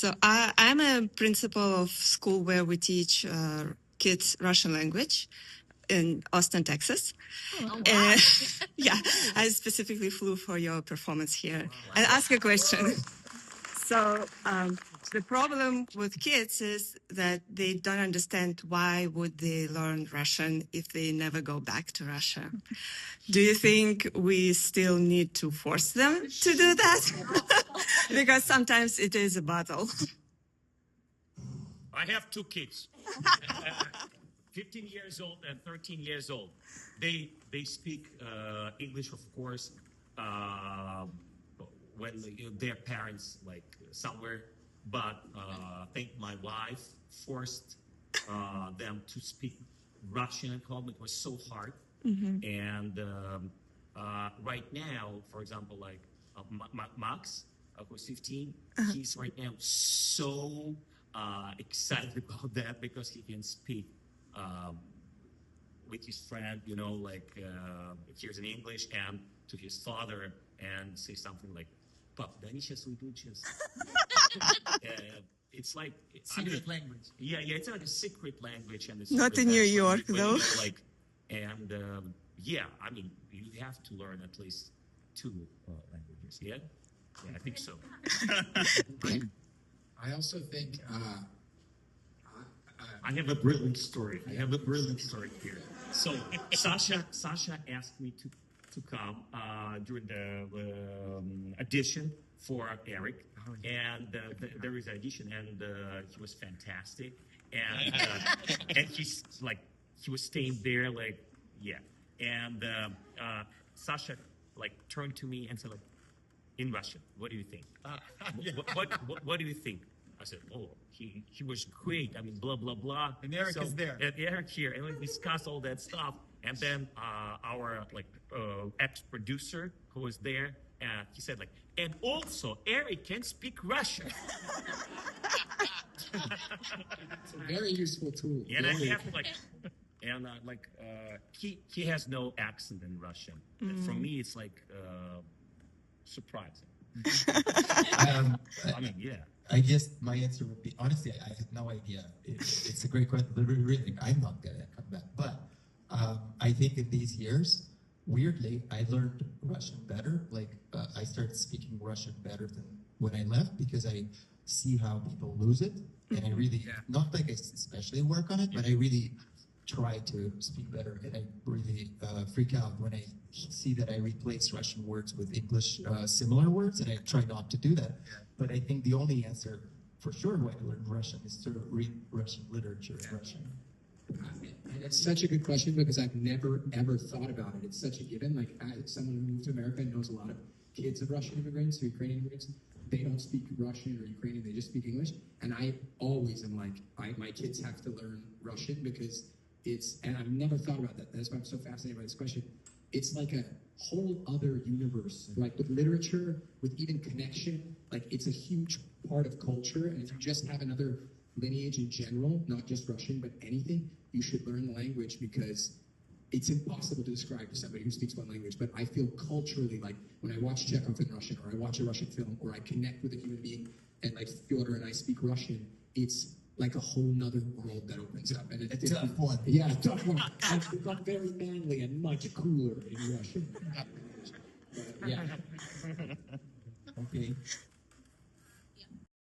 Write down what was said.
So I'm a principal of school where we teach kids Russian language in Austin, Texas. Oh, wow. Yeah, I specifically flew for your performance here and ask a question. So the problem with kids is that they don't understand why would they learn Russian if they never go back to Russia. Do you think we still need to force them to do that? Because sometimes it is a battle. I have two kids, 15 years old and 13 years old. They speak English, of course, when their parents like somewhere. But I think my wife forced them to speak Russian at home. It was so hard. Mm-hmm. And right now, for example, like Max, who's 15, he's right now so excited about that because he can speak with his friend, you know, like here's in English, and to his father and say something like, "Pap, да они сейчас уйдут сейчас." It's like secret language. Yeah, it's like a secret language, and it's not in New York though. Like, and yeah, I mean, you have to learn at least 2 languages. Yeah, I think so. I also think I have a brilliant story. Here. So Sasha asked me to come during the audition for Eric, and there is an audition, and he was fantastic, and and he's like he was staying there like and Sasha like turned to me and said like in Russian, what do you think? What do you think? I said, oh, he was great. I mean, blah, blah, blah. And Eric is there. And Eric here. And we discussed all that stuff. And then our ex-producer who was there, he said like, and also Eric can speak Russian. It's a very useful tool. And I have to he has no accent in Russian. And for me, it's like surprising. I mean, yeah. I guess my answer would be, honestly, I have no idea. It's a great question, but really, I'm not going to come back. But I think in these years, weirdly, I learned Russian better. Like, I started speaking Russian better than when I left because I see how people lose it. And I really, not like I especially work on it, but I really try to speak better. And I really freak out when I see that I replace Russian words with English similar words, and I try not to do that. But I think the only answer for sure why I learned Russian is to read Russian literature in Russian. And it's such a good question because I've never, ever thought about it. It's such a given. Like, as someone who moved to America and knows a lot of kids of Russian immigrants or Ukrainian immigrants, they don't speak Russian or Ukrainian, they just speak English. And I always am like, my kids have to learn Russian because and I've never thought about that. That's why I'm so fascinated by this question. It's like a whole other universe, like with literature, with even connection, like it's a huge part of culture. And if you just have another lineage in general, not just Russian, but anything, you should learn the language because it's impossible to describe to somebody who speaks one language. But I feel culturally, like when I watch Chekhov in Russian, or I watch a Russian film, or I connect with a human being, and like Fyodor and I speak Russian, it's like a whole nother world that opens up. And it's a tough one. Yeah, a tough one. I've become very manly and much cooler in Russian. But, yeah. Okay.